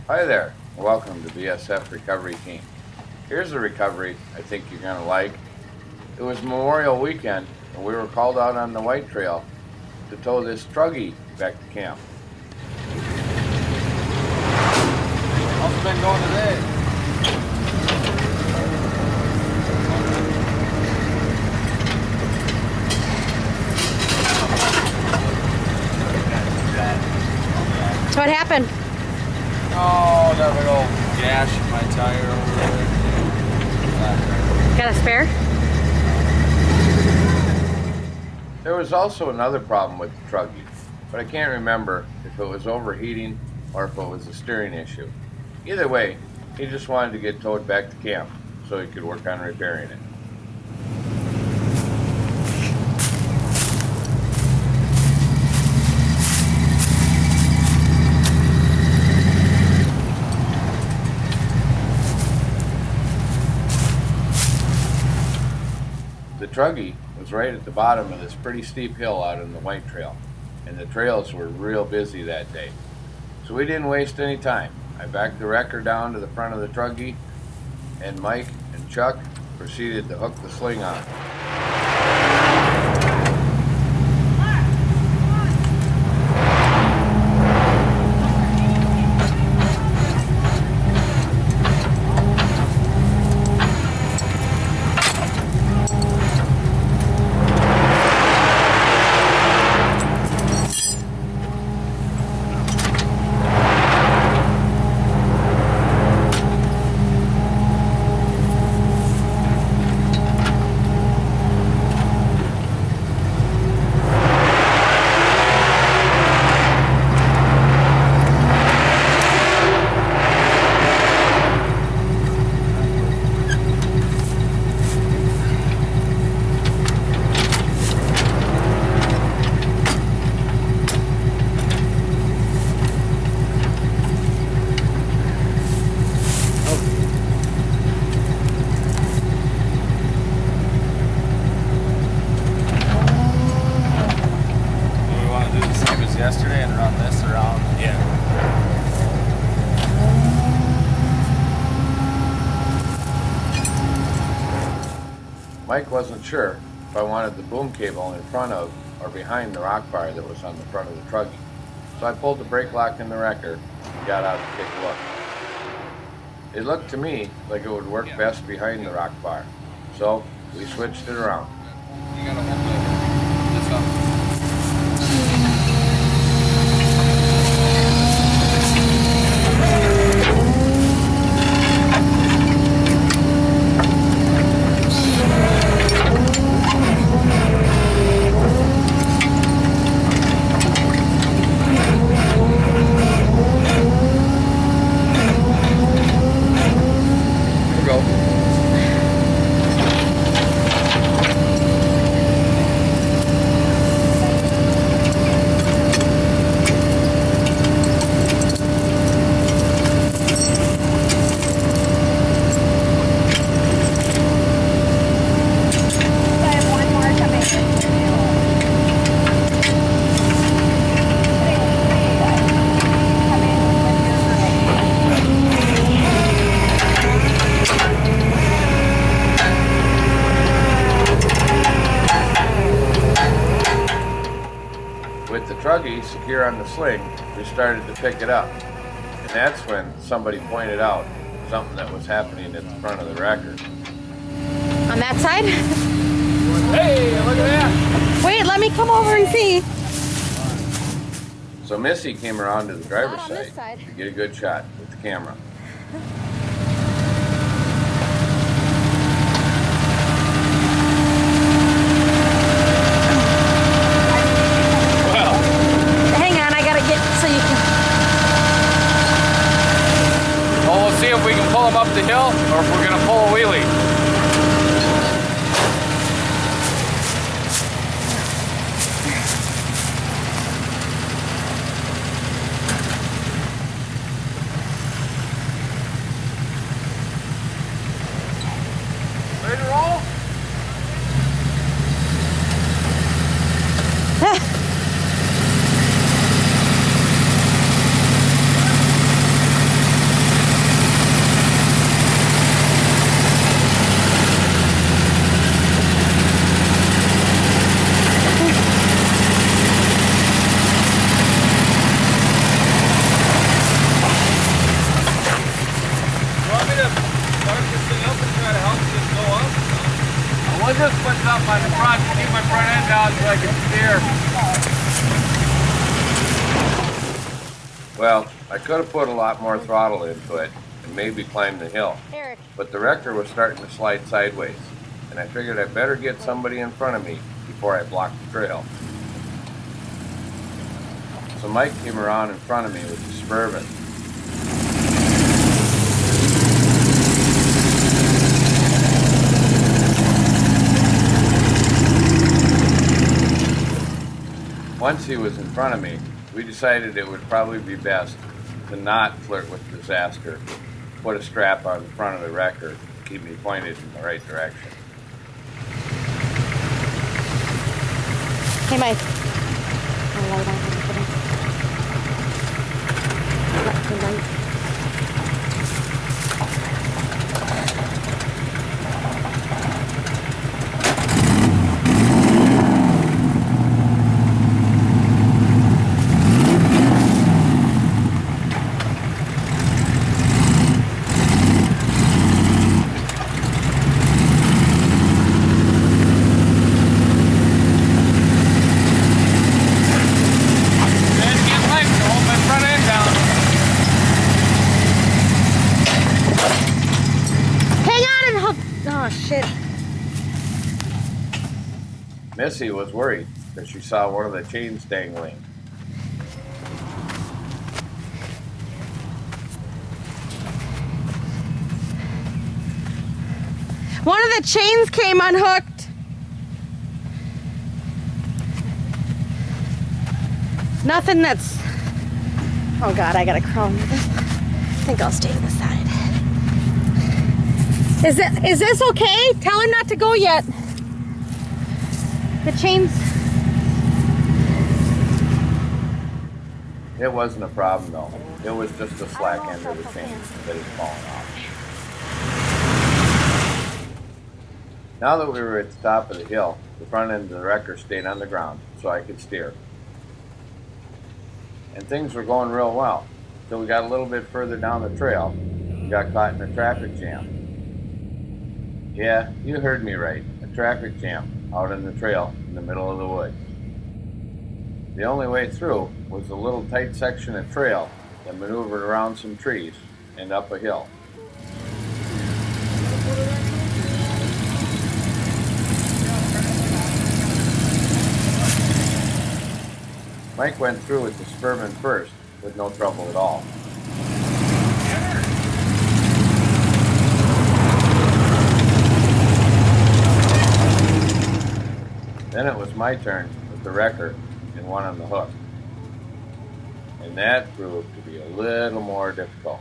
Hi there, and welcome to BSF Recovery Team. Here's a recovery I think you're going to like. It was Memorial Weekend, and we were called out on the White Trail to tow this truggy back to camp. How's it been going today? What happened? Oh, that big old gash in my tire over there. Got a spare? There was also another problem with the truggy, but I can't remember if it was overheating or if it was a steering issue. Either way, he just wanted to get towed back to camp so he could work on repairing it. The truggy was right at the bottom of this pretty steep hill out on the White Trail, and the trails were real busy that day. So we didn't waste any time. I backed the wrecker down to the front of the truggy, and Mike and Chuck proceeded to hook the sling on. Yesterday and run this around. Yeah. Mike wasn't sure if I wanted the boom cable in front of or behind the rock bar that was on the front of the truggy, so I pulled the brake lock in the wrecker and got out to take a look. It looked to me like it would work best behind the rock bar, so we switched it around. You gotta hold this up. With the truggy secure on the sling, we started to pick it up. And that's when somebody pointed out something that was happening at the front of the wrecker. On that side? Hey, look at that! Wait, let me come over and see. So Missy came around to the driver's Not on this side. to get a good shot with the camera. Hang on, I gotta get so you can. Well, we'll see if we can pull him up the hill or if we're gonna pull a wheelie. Ready to roll? just splits up on the front to keep my front end down so I can steer. Well, I could have put a lot more throttle into it and maybe climbed the hill, Eric. but the wrecker was starting to slide sideways, and I figured I'd better get somebody in front of me before I blocked the trail. So Mike came around in front of me with the Suburban. Once he was in front of me, we decided it would probably be best to not flirt with disaster, put a strap on the front of the wrecker to keep me pointed in the right direction. Hey, Mike. I'll light on the light. Oh, shit. Missy was worried because she saw one of the chains dangling. One of the chains came unhooked. Nothing that's... Oh, God, I gotta crawl into this. I think I'll stay to the side. Is this okay? Tell him not to go yet. The chains... It wasn't a problem though. It was just the slack end of the chain that had fallen off. Now that we were at the top of the hill, the front end of the wrecker stayed on the ground so I could steer. And things were going real well until we got a little bit further down the trail and got caught in a traffic jam. Yeah, you heard me right. A traffic jam out in the trail in the middle of the woods. The only way through was a little tight section of trail that maneuvered around some trees and up a hill. Mike went through with the Suburban first with no trouble at all. Then it was my turn with the wrecker and one on the hook. And that proved to be a little more difficult.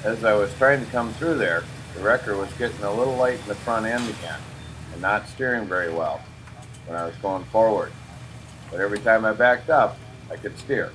As I was trying to come through there, the wrecker was getting a little light in the front end again and not steering very well when I was going forward. But every time I backed up, I could steer.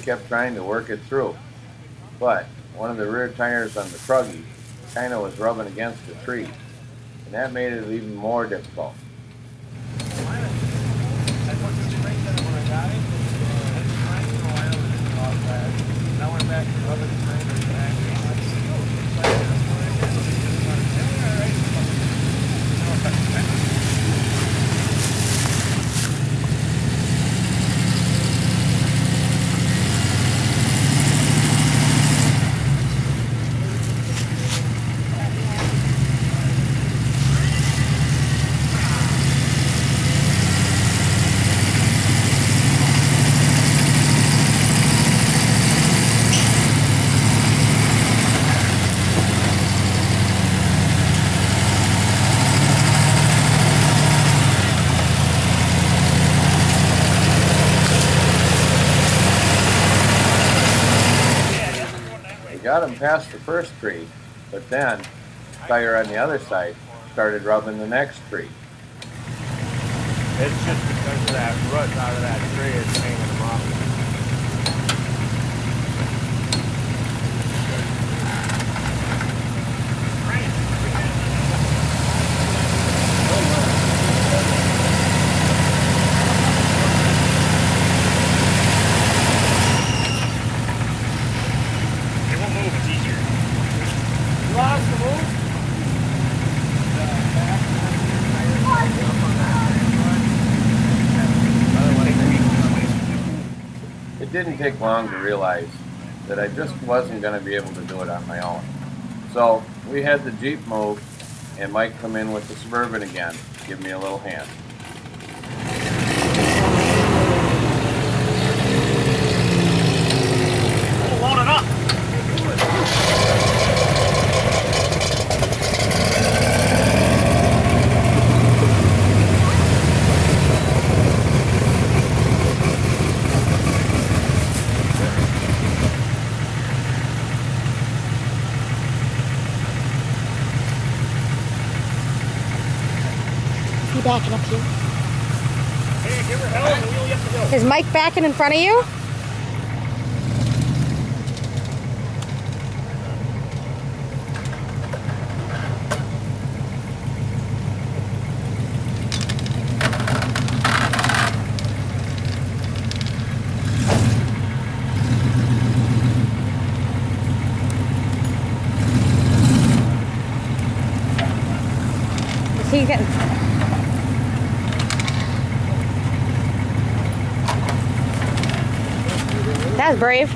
kept trying to work it through, but one of the rear tires on the truggy kind of was rubbing against the tree, and that made it even more difficult. Got him past the first tree, but then the tire on the other side started rubbing the next tree. It's just because of that root out of that tree, it's hanging them off. It didn't take long to realize that I just wasn't going to be able to do it on my own. So we had the Jeep move and Mike come in with the Suburban again, give me a little hand. Load it up! Is he backing up here? Hey, give her hell and wheel you up the hill. Is Mike backing in front of you? Is he getting... That was brave.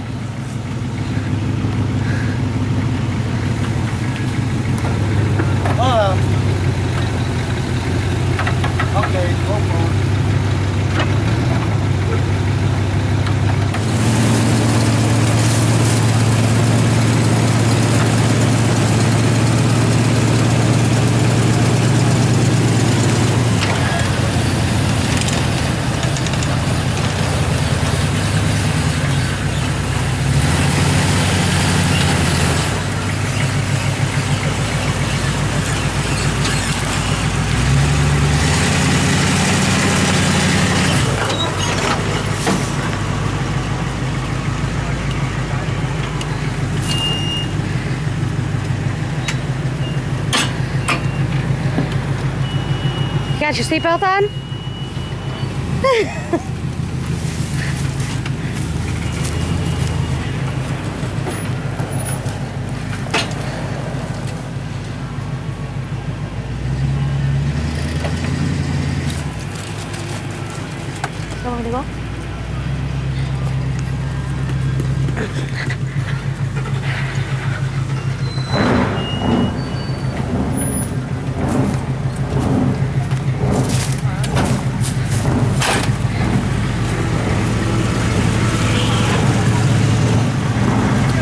Okay, go forward. You got your seatbelt on? So want to go?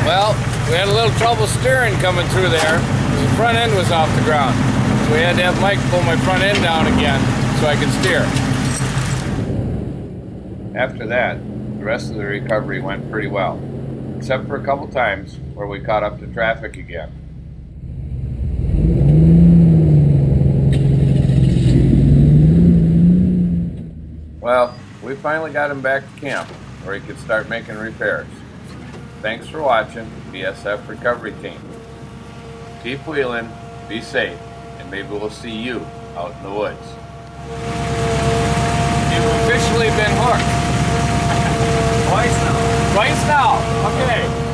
Well, we had a little trouble steering coming through there. The front end was off the ground. So we had to have Mike pull my front end down again so I could steer. After that, the rest of the recovery went pretty well, except for a couple times where we caught up to traffic again. Well, we finally got him back to camp where he could start making repairs. Thanks for watching BSF Recovery Team. Keep wheeling, be safe, and maybe we'll see you out in the woods. You've officially been hooked. Twice now. Twice now. Okay.